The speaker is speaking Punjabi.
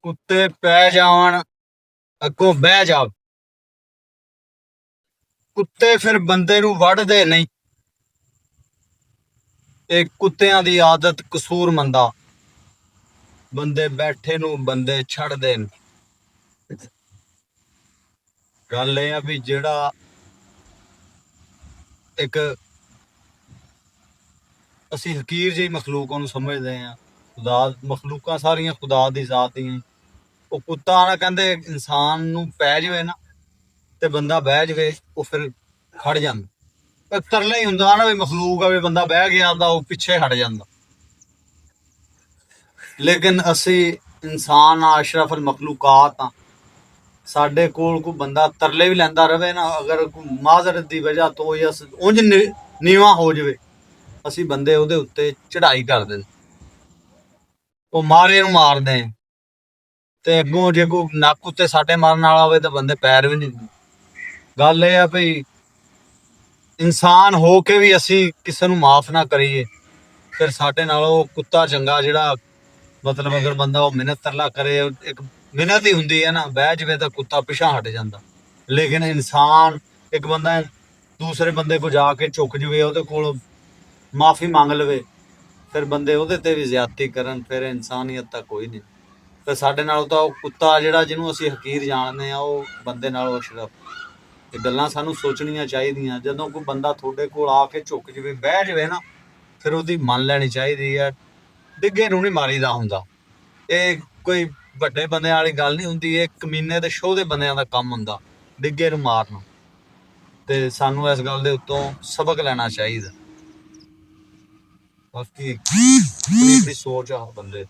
ਕੁੱਤੇ ਪੈ ਜਾਵਣ ਅੱਗੋਂ ਬਹਿ ਜਾ। ਕੁੱਤੇ ਫਿਰ ਬੰਦੇ ਨੂੰ ਵੱਢਦੇ ਨਹੀਂ। ਇਹ ਕੁੱਤਿਆਂ ਦੀ ਆਦਤ ਕਸੂਰ ਮੰਦਾ। ਬੰਦੇ ਬੈਠੇ ਨੂੰ ਬੰਦੇ ਛੱਡਦੇ ਨੇ। ਗੱਲ ਇਹ ਆ ਵੀ ਜਿਹੜਾ ਇੱਕ ਅਸੀਂ ਹਕੀਰ ਜਿਹੀ ਮਖਲੂਕ ਉਹਨੂੰ ਸਮਝਦੇ ਆ। ਖੁਦਾ ਮਖਲੂਕਾਂ ਸਾਰੀਆਂ ਖੁਦਾ ਦੀ ਜ਼ਾਤ ਦੀਆਂ। ਉਹ ਕੁੱਤਾ ਨਾ ਕਹਿੰਦੇ ਇਨਸਾਨ ਨੂੰ ਪੈ ਜਾਵੇ ਨਾ ਤੇ ਬੰਦਾ ਬਹਿ ਜਾਵੇ, ਉਹ ਫਿਰ ਖੜ ਜਾਂਦਾ। ਤਰਲਾ ਹੀ ਹੁੰਦਾ ਨਾ ਵੀ ਮਖਲੂਕ ਆ ਵੀ ਬੰਦਾ ਬਹਿ ਗਿਆ ਤਾਂ ਉਹ ਪਿੱਛੇ ਹਟ ਜਾਂਦਾ। ਲੇਕਿਨ ਅਸੀਂ ਇਨਸਾਨ ਆ, ਅਸ਼ਰਫ ਅਲ ਮਖਲੂਕਾਤ ਆ। ਸਾਡੇ ਕੋਲ ਕੋਈ ਬੰਦਾ ਤਰਲੇ ਵੀ ਲੈਂਦਾ ਰਵੇ ਨਾ, ਅਗਰ ਕੋਈ ਮਾਜ਼ਰਤ ਦੀ ਵਜ੍ਹਾ ਤੋਂ ਜਾਂ ਉਂਝ ਨੀਵਾਂ ਹੋ ਜਾਵੇ, ਅਸੀਂ ਬੰਦੇ ਉਹਦੇ ਉੱਤੇ ਚੜਾਈ ਕਰਦੇ ਨੇ, ਉਹ ਮਾਰੇ ਨੂੰ ਮਾਰਦੇ ਤੇ ਅੱਗੋਂ ਜੇ ਕੋਈ ਨੱਕ ਉੱਤੇ ਸਾਡੇ ਮਾਰਨ ਵਾਲਾ ਹੋਵੇ ਤਾਂ ਬੰਦੇ ਪੈਰ ਵੀ ਨਹੀਂ। ਗੱਲ ਇਹ ਆ ਵੀ ਇਨਸਾਨ ਹੋ ਕੇ ਵੀ ਅਸੀਂ ਕਿਸੇ ਨੂੰ ਮਾਫ ਨਾ ਕਰੀਏ, ਫਿਰ ਸਾਡੇ ਨਾਲ ਉਹ ਕੁੱਤਾ ਚੰਗਾ ਜਿਹੜਾ ਮਤਲਬ ਅਗਰ ਬੰਦਾ ਉਹ ਮਿਹਨਤ ਤਰਲਾ ਕਰੇ, ਇੱਕ ਮਿਹਨਤ ਹੀ ਹੁੰਦੀ ਹੈ ਨਾ, ਬਹਿ ਜਾਵੇ ਤਾਂ ਕੁੱਤਾ ਪਿਛਾਂ ਹਟ ਜਾਂਦਾ। ਲੇਕਿਨ ਇਨਸਾਨ ਇੱਕ ਬੰਦਾ ਦੂਸਰੇ ਬੰਦੇ ਕੋਲ ਜਾ ਕੇ ਝੁਕ ਜਾਵੇ, ਉਹਦੇ ਕੋਲ ਮਾਫੀ ਮੰਗ ਲਵੇ, ਫਿਰ ਬੰਦੇ ਉਹਦੇ ਤੇ ਵੀ ਜ਼ਿਆਦਤੀ ਕਰਨ, ਫਿਰ ਇਨਸਾਨੀਅਤ ਤਾਂ ਕੋਈ ਨਹੀਂ। ਤੇ ਸਾਡੇ ਨਾਲ ਤਾਂ ਉਹ ਕੁੱਤਾ ਜਿਹੜਾ ਜਿਹਨੂੰ ਅਸੀਂ ਹਕੀਰ ਜਾਣਦੇ ਆ, ਉਹ ਬੰਦੇ ਨਾਲ ਅਸ਼ਰਫ। ਇਹ ਗੱਲਾਂ ਸਾਨੂੰ ਸੋਚਣੀਆਂ ਚਾਹੀਦੀਆਂ। ਜਦੋਂ ਕੋਈ ਬੰਦਾ ਤੁਹਾਡੇ ਕੋਲ ਆ ਕੇ ਝੁਕ ਜਾਵੇ, ਬਹਿ ਜਾਵੇ ਨਾ, ਫਿਰ ਉਹਦੀ ਮੰਨ ਲੈਣੀ ਚਾਹੀਦੀ ਹੈ। ਡਿੱਗੇ ਨੂੰ ਨਹੀਂ ਮਾਰੀਦਾ ਹੁੰਦਾ। ਇਹ ਕੋਈ ਵੱਡੇ ਬੰਦਿਆਂ ਵਾਲੀ ਗੱਲ ਨਹੀਂ ਹੁੰਦੀ। ਇਹ ਕਮੀਨੇ ਤੇ ਸ਼ੋਅ ਦੇ ਬੰਦਿਆਂ ਦਾ ਕੰਮ ਹੁੰਦਾ, ਡਿੱਗੇ ਨੂੰ ਮਾਰਨਾ। ਤੇ ਸਾਨੂੰ ਇਸ ਗੱਲ ਦੇ ਉੱਤੋਂ ਸਬਕ ਲੈਣਾ ਚਾਹੀਦਾ। ਬਾਕੀ ਆਪਣੀ ਸੋਚ ਆ ਬੰਦੇ